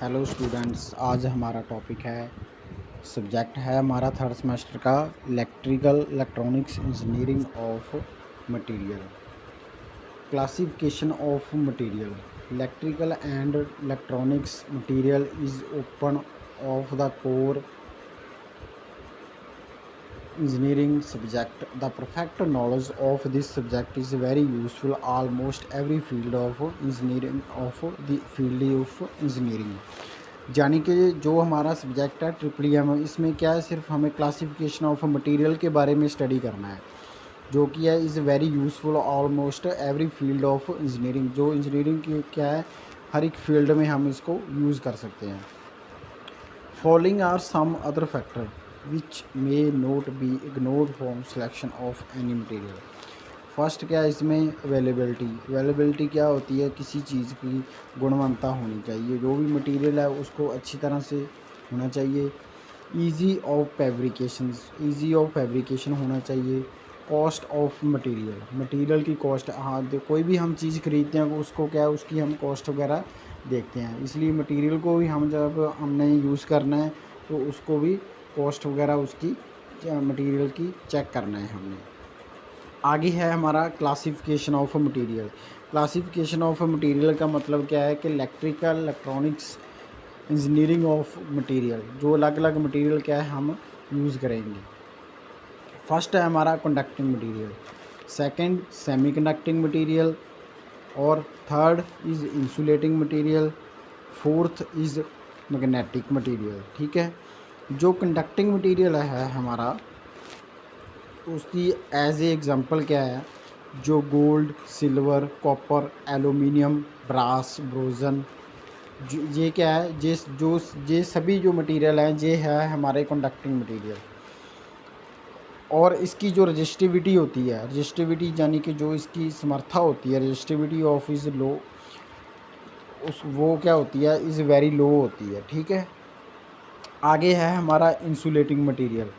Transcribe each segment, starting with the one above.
Hello students, आज हमारा topic है, सब्जेक्ट है हमारा थर्ड सेमेस्टर का electrical electronics engineering of material. Classification of material. Electrical and electronics material is open of the core engineering subject. The perfect knowledge of this subject is very useful almost every field of engineering of the field of engineering। यानी कि जो हमारा subject है triple इसमें क्या है, सिर्फ हमें क्लासिफिकेशन ऑफ मटेरियल के बारे में स्टडी करना है, जो कि है is very useful almost every field of engineering. जो इंजीनियरिंग की क्या है, हर एक फील्ड में हम इसको यूज़ कर सकते हैं। Following are some other factor which may not be ignored from selection of any material। First क्या है इसमें, अवेलेबिलिटी क्या होती है, किसी चीज़ की गुणवत्ता होनी चाहिए, जो भी मटेरियल है उसको अच्छी तरह से होना चाहिए। ईजी ऑफ फैब्रिकेशन होना चाहिए। कॉस्ट ऑफ मटेरियल की कॉस्ट, हाँ कोई भी हम चीज़ खरीदते हैं उसको क्या है, उसकी हम कॉस्ट वगैरह देखते हैं, इसलिए मटेरियल को भी हम जब हमने यूज़ करना है तो उसको भी कॉस्ट वगैरह उसकी मटेरियल की चेक करना है हमने। आगे है हमारा classification of material. Classification of material का मतलब क्या है कि electrical electronics engineering of material, जो अलग अलग मटेरियल क्या है हम यूज़ करेंगे। फर्स्ट है हमारा conducting material, second semi conducting material, और third is insulating material, fourth is magnetic material. ठीक है, जो कंडक्टिंग मटेरियल है हमारा, उसकी एज ए एग्ज़ाम्पल क्या है, जो gold, silver, copper, aluminium, brass, bronze, ये क्या है, ये सभी जो मटेरियल हैं ये है हमारे कंडक्टिंग मटेरियल। और इसकी जो रजिस्टिविटी होती है, रजिस्टिविटी यानी कि जो इसकी समर्था होती है, रजिस्टिविटी ऑफ इज़ लो, उस वो क्या होती है, इज़ वेरी लो होती है। ठीक है, आगे है हमारा इंसुलेटिंग मटेरियल।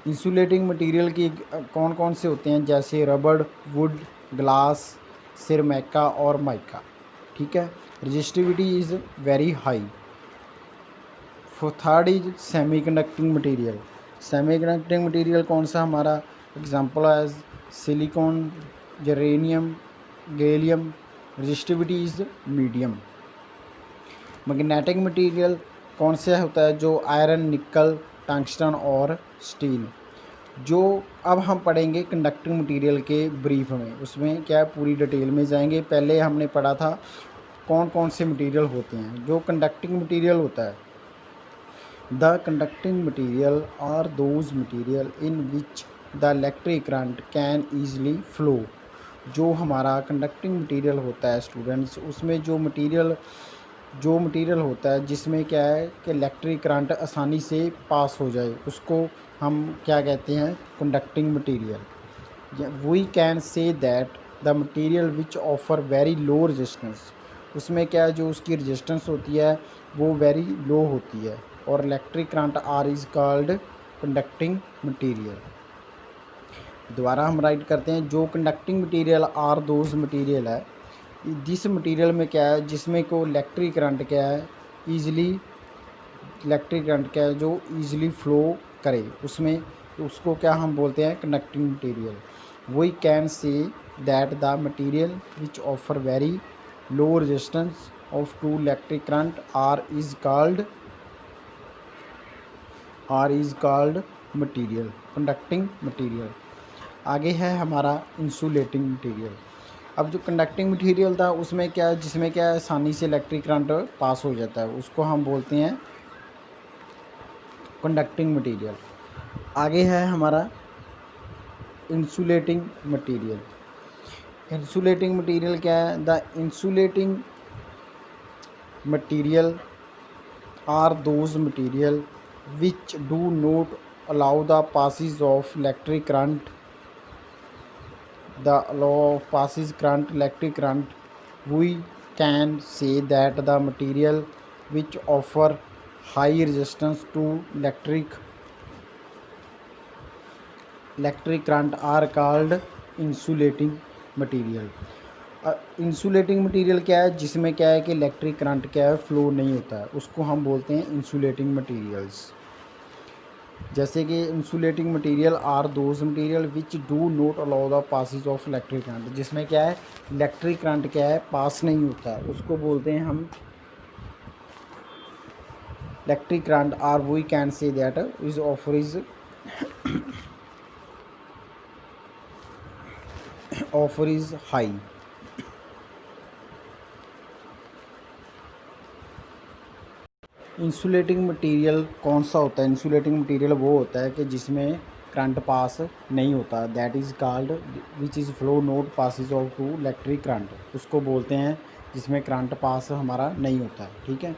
इंसुलेटिंग मटेरियल की कौन कौन से होते हैं, जैसे रबड़, वुड, ग्लास, सिरमिका और माइका। ठीक है, resistivity is very high. Third is semi conducting material. Semi conducting material कौन सा हमारा, example as silicon, germanium, gallium, resistivity is medium. Magnetic material कौन सा होता है, जो आयरन, निकल, टंगस्टन और स्टील। जो अब हम पढ़ेंगे कंडक्टिंग मटेरियल के ब्रीफ में, उसमें क्या है पूरी डिटेल में जाएंगे। पहले हमने पढ़ा था कौन कौन से मटेरियल होते हैं। जो कंडक्टिंग मटेरियल होता है, the conducting material are those material in which the electric current can easily flow. जो हमारा कंडक्टिंग मटेरियल होता है स्टूडेंट्स, उसमें जो मटेरियल होता है जिसमें क्या है कि इलेक्ट्रिक करंट आसानी से पास हो जाए, उसको हम क्या कहते हैं, conducting material. We can say that the material which offer very low resistance. उसमें क्या है, जो उसकी रेजिस्टेंस होती है वो वेरी लो होती है, और electric current are is called conducting material. दोबारा हम राइट करते हैं, जो conducting material are those material है, जिस मटेरियल में क्या है, जिसमें को इलेक्ट्रिक करंट क्या है, इलेक्ट्रिक करंट क्या है जो ईजिली फ्लो करे, उसमें उसको क्या हम बोलते हैं, conducting material. We can say that the material which offer very low resistance of to electric current are is called material, conducting material. आगे है हमारा इंसुलेटिंग मटेरियल। अब जो कंडक्टिंग मटेरियल था उसमें क्या है, जिसमें क्या है आसानी से इलेक्ट्रिक करंट पास हो जाता है, उसको हम बोलते हैं कंडक्टिंग मटेरियल। आगे है हमारा इंसुलेटिंग मटेरियल। इंसुलेटिंग मटेरियल क्या है, the insulating material are those material which do not allow the passage of electric current, electric current. We can say that the material which offer high resistance to electric current are called insulating material। Insulating material क्या है, जिसमें क्या है कि electric current क्या है flow नहीं होता है, उसको हम बोलते हैं इंसुलेटिंग मटेरियल्स। जैसे कि insulating material are those material which do not allow the passes of electric current, जिसमें क्या है इलेक्ट्रिक करंट क्या है पास नहीं होता है, उसको बोलते हैं हम electric current. Are we can say that is offer is high. Insulating material कौन सा होता है, इंसुलेटिंग मटेरियल वो होता है कि जिसमें करंट पास नहीं होता, that is called which is flow not passes off to electric current, उसको बोलते हैं जिसमें करंट पास हमारा नहीं होता है। ठीक है,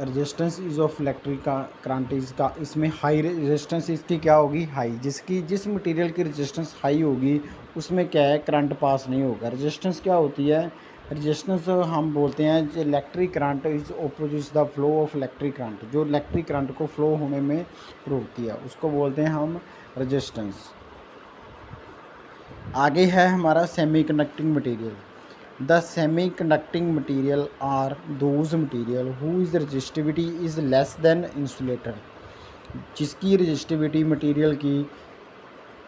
resistance is of electric current is का, इसमें हाई रेजिस्टेंस इसकी क्या होगी हाई, जिस मटेरियल की रेजिस्टेंस हाई होगी उसमें क्या है करंट पास नहीं होगा। रेजिस्टेंस क्या होती है, रेजिस्टेंस हम बोलते हैं electric current is opposite the flow of electric current, जो इलेक्ट्रिक करंट को फ्लो होने में रोकती है उसको बोलते हैं हम रेजिस्टेंस। आगे है हमारा semi conducting material. The semi conducting material are those material whose resistivity is less than insulator, जिसकी रजिस्टिविटी मटीरियल की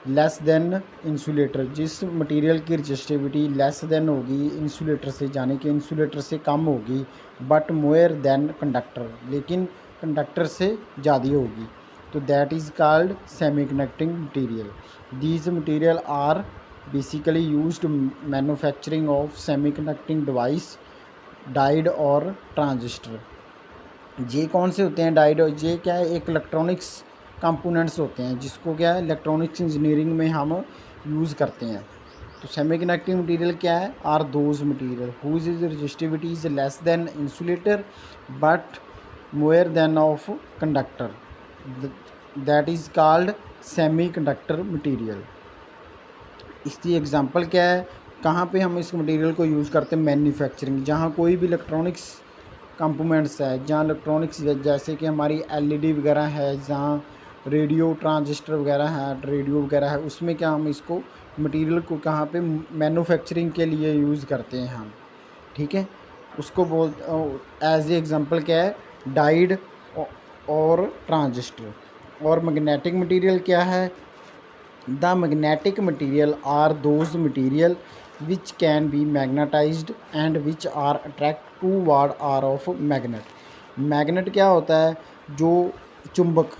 लेस देन इंसुलेटर, जिस मटेरियल की रजिस्टिविटी लेस देन होगी इंसुलेटर से, यानी कि इंसुलेटर से कम होगी, बट मोयर देन कंडक्टर, लेकिन कंडक्टर से ज़्यादा होगी, तो that is called semi conducting material. These material are basically used manufacturing of semi conducting device, diode और ट्रांजिस्टर। ये कौन से होते हैं डाइड, ये क्या है एक इलेक्ट्रॉनिक्स कंपोनेंट्स होते हैं जिसको क्या है इलेक्ट्रॉनिक्स इंजीनियरिंग में हम यूज़ करते हैं। तो सेमी कंडक्टिंग मटीरियल क्या है, are those material whose is resistivity is less than insulator but more than of conductor, that is called semi conductor material. इसकी एग्जांपल क्या है, कहाँ पे हम इस मटेरियल को यूज़ करते हैं, मैन्युफैक्चरिंग, जहाँ कोई भी इलेक्ट्रॉनिक्स कंपोनेंट्स है, जहाँ इलेक्ट्रॉनिक्स जैसे कि हमारी एलईडी वगैरह है, जहाँ रेडियो ट्रांजिस्टर वगैरह है, रेडियो वगैरह है, उसमें क्या हम इसको मटेरियल को कहाँ पे मैन्युफैक्चरिंग के लिए यूज़ करते हैं हम। ठीक है, उसको बोल एज ए एग्जांपल क्या है डाइड और ट्रांजिस्टर। और मैग्नेटिक मटेरियल क्या है, the magnetic material are those material which can be magnetized and which are attract toward are of magnet। Magnet क्या होता है, जो चुंबक,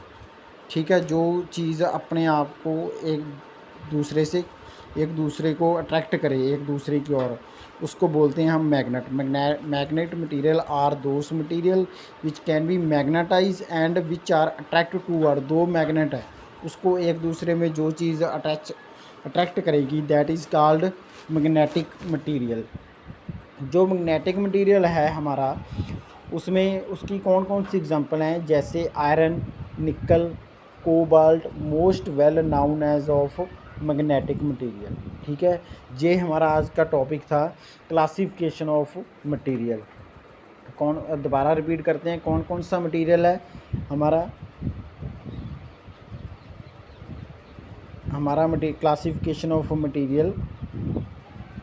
ठीक है, जो चीज़ अपने आप को एक दूसरे को अट्रैक्ट करे एक दूसरे की ओर, उसको बोलते हैं हम magnet. Magnet material are those material which can be magnetize and which are attract toward, दो मैग्नेट है उसको एक दूसरे में जो चीज़ अट्रैक्ट करेगी, that is called magnetic material. जो मैग्नेटिक मटेरियल है हमारा, उसमें उसकी कौन कौन सी एग्जांपल हैं, जैसे iron, nickel, cobalt, most well known as of magnetic material. ठीक है, ये हमारा आज का टॉपिक था क्लासिफिकेशन ऑफ मटेरियल। कौन दोबारा रिपीट करते हैं, कौन कौन सा मटेरियल है हमारा क्लासिफिकेशन ऑफ मटेरियल,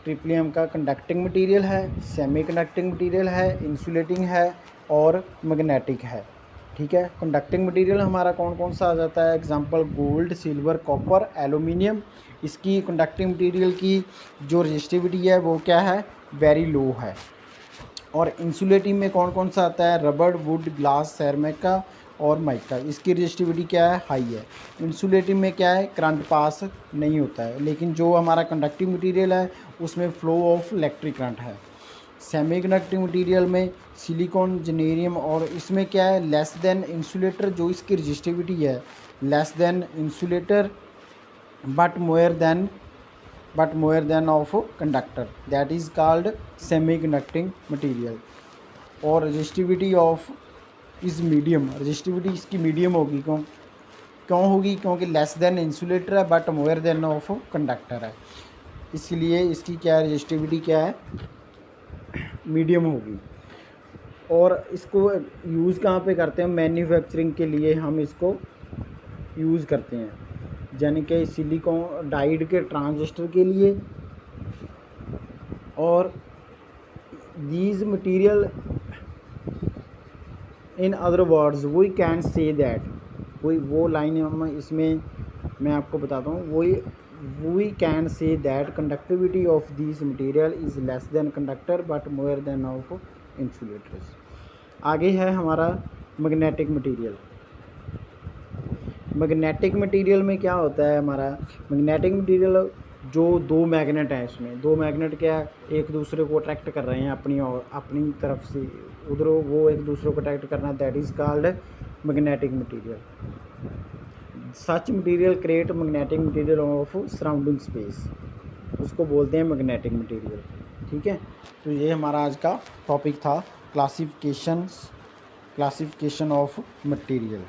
ट्रिप्लियम का कंडक्टिंग मटेरियल है, सेमी कंडक्टिंग मटेरियल है, इंसुलेटिंग है और मैग्नेटिक है। ठीक है, कंडक्टिंग मटेरियल हमारा कौन कौन सा आ जाता है, example gold, silver, copper, aluminium. इसकी कंडक्टिंग मटेरियल की जो रजिस्टिविटी है वो क्या है वेरी लो है। और इंसुलेटिंग में कौन कौन सा आता है, रबड़, वुड, ग्लास, सेरामिका और माइका, इसकी रजिस्टिविटी क्या है हाई है। इंसुलेटिंग में क्या है करंट पास नहीं होता है, लेकिन जो हमारा कंडक्टिंग मटेरियल है उसमें फ्लो ऑफ इलेक्ट्रिक करंट है। सेमी कंडक्टिंग मटेरियल में सिलिकॉन, जेनेरियम, और इसमें क्या है लेस देन इंसुलेटर, जो इसकी रजिस्टिविटी है less than insulator but more than of conductor, that is called semi conducting material. और resistivity of is medium, resistivity इसकी मीडियम होगी, क्यों होगी, क्योंकि लेस देन इंसुलेटर है but more than of conductor है, इसलिए इसकी क्या रजिस्टिविटी क्या है मीडियम होगी। और इसको यूज़ कहाँ पे करते हैं, मैन्युफैक्चरिंग के लिए हम इसको यूज़ करते हैं, यानी कि सिलिकॉन डाइड के ट्रांजिस्टर के लिए और these material, in other words we can say that, कोई वो लाइन हम इसमें मैं आपको बताता हूँ, we can say that conductivity of this material is less than conductor but more than of insulators. आगे है हमारा मैग्नेटिक मटेरियल। मैग्नेटिक मटेरियल में क्या होता है हमारा, मैग्नेटिक मटेरियल जो दो मैग्नेट हैं, इसमें दो मैग्नेट क्या एक दूसरे को अट्रैक्ट कर रहे हैं अपनी तरफ से, उधर वो एक दूसरे को अट्रैक्ट करना, that is called magnetic material. Such material create magnetic material of surrounding space, उसको बोलते हैं मैग्नेटिक मटेरियल। ठीक है, तो ये हमारा आज का टॉपिक था, क्लासिफिकेशन ऑफ मटेरियल।